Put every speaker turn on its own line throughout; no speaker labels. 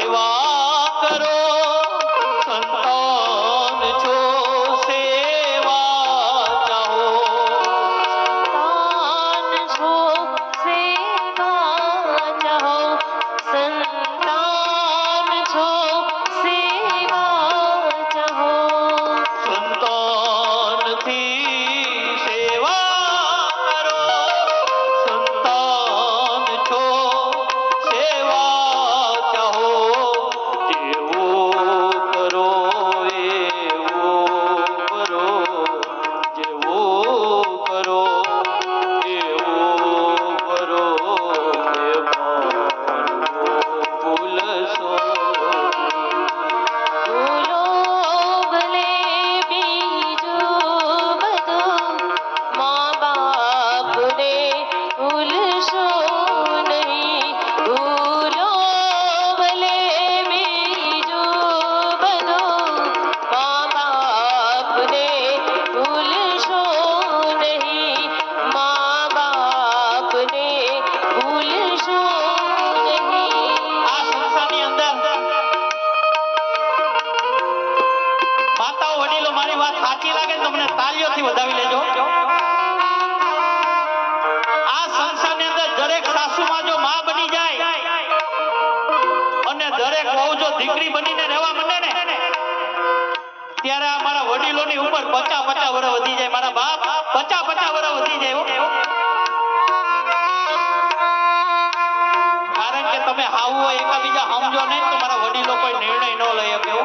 સેવા કરો સંતાન છો સેવા ચાહો
સંતાન છો સેવા ચાહો સંતાન છો સેવા ચાહો
સંતાનથી સેવા કરો સંતાન છો સેવા ચાહો જેવું કરો એવું કરો જેવું કરો એવું કરો ભૂલશો
ભૂલો ભલે બીજું બધું મા બાપને ભૂલશો નહીં ભૂલો ભલે બીજું બધું મા બાપને ભૂલશો નહીં મા બાપને ભૂલશો નહીં
આ સંસારની અંદર માતાઓ વડીલો મારી વાત સાચી લાગે તો મને તાળીઓથી વધાવી લેજો. આ સંસારની અંદર દરેક સાસુમાં જો માં બની જાય અને દરેક વહુ જો દીકરી બનીને રહેવા માંડે ને ત્યારે આ મારા વડીલોની ઉંમર 50 વર્ષ વધી જાય. મારા બાપ 50 વર્ષ વધી જાય હો. કારણ કે તમે હાવ એકાબીજા સમજો નહીં તો મારા વડીલો કોઈ નિર્ણય ન લઈ શકે હો.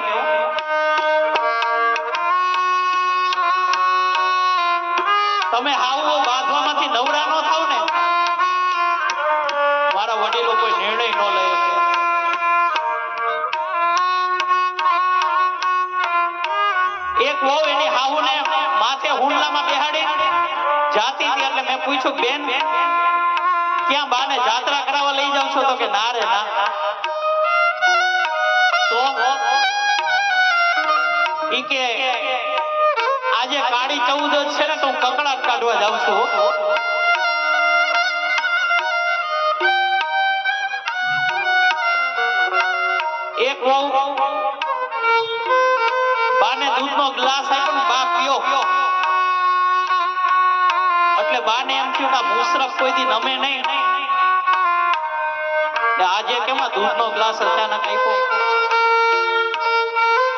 તમે હાવ બાંધવામાંથી નવરા ન થાવ ને મારા વડીલો કોઈ નિર્ણય ન લઈ શકે. એક વહુ એની હાહુને માથે હુંડલામાં બેહાડી જાતી હતી એટલે મેં પૂછ્યું બેન ક્યાં બાને જાત્રા કરાવવા લઈ જાવ છો તો કે ના રે ના. તો ઈ કે આજે કાળી 14 છે ને તો હું કકડાટ કાઢવા જાઉં છું. એક વહુ બાને દૂધનો ગ્લાસ આપ્યો ને બા પીઓ એટલે બાને એમ થયું કે મુસરફ કોઈ દી નમે નહીં ને આજે કેમાં દૂધનો ગ્લાસ અચાનક આપ્યો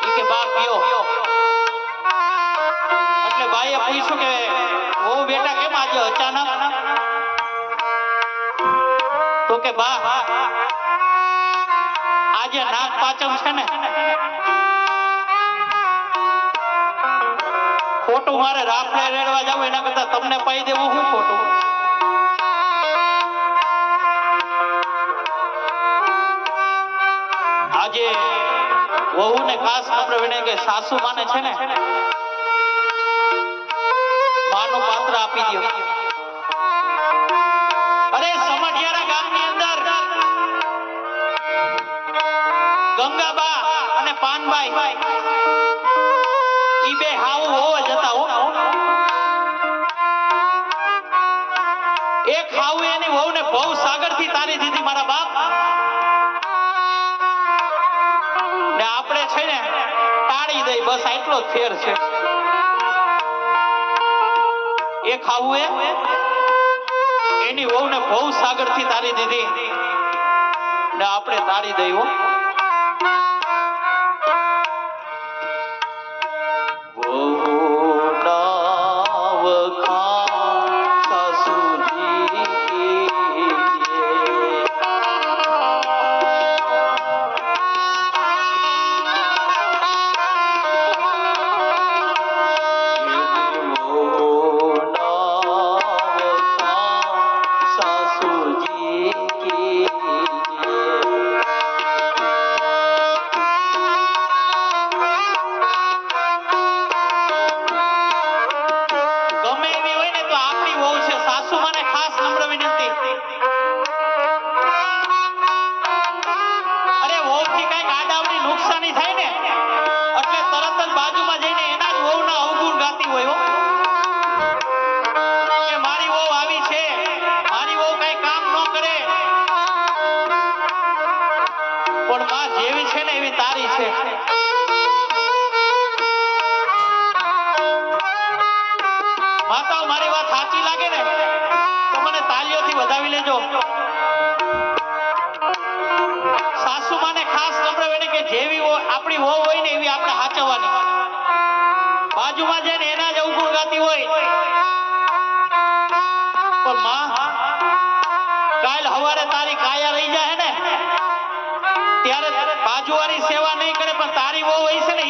ઈ કે બા પીઓ એટલે બાઈએ પૂછ્યું કે ઓ બેટા કેમ આજે અચાનક તો કે બા આજે નાગ પાંચમ છે ને ખોટું મારે રાફડે રેડવા જાવ એના કરતા તમને પાઈ દેવું શું ખોટું. આજે વહુ ને ખાસ નમ્ર વિનય કે સાસુ માને છે ને માનું પાત્ર આપી દો. અરે સમઢિયારા ગામની અંદર ગંગાબા અને પાનબાઈ ઈ બે હાવ હોવા જતા હો. એક હાવ એની વહુને ભવ સાગર થી તારી દીધી મારા બાપ ને આપણે છે ને તાળી દઈ બસ આટલો જ ફેર છે. એક હાવુએ એની વહુને ભવ સાગર થી તારી દીધી ને આપણે તાળી દઈ હો. પણ માં જેવી છે ને એવી તારી છે. માતાઓ મારી વાત સાચી લાગે ને તો મને તાલીઓથી વધાવી લેજો. સાસુમાને ખાસ સંભળાવે કે જેવી આપણી વહુ હોય ને એવી આપણે સાચવવાની. બાજુમાં જઈને એના જ અવગુણ ગાતી હોય પણ માં કાલ હવારે તારી કાયા રહી જાય ને ત્યારે બાજુવાળી સેવા નહીં કરે પણ તારી વહુ હોય છે ને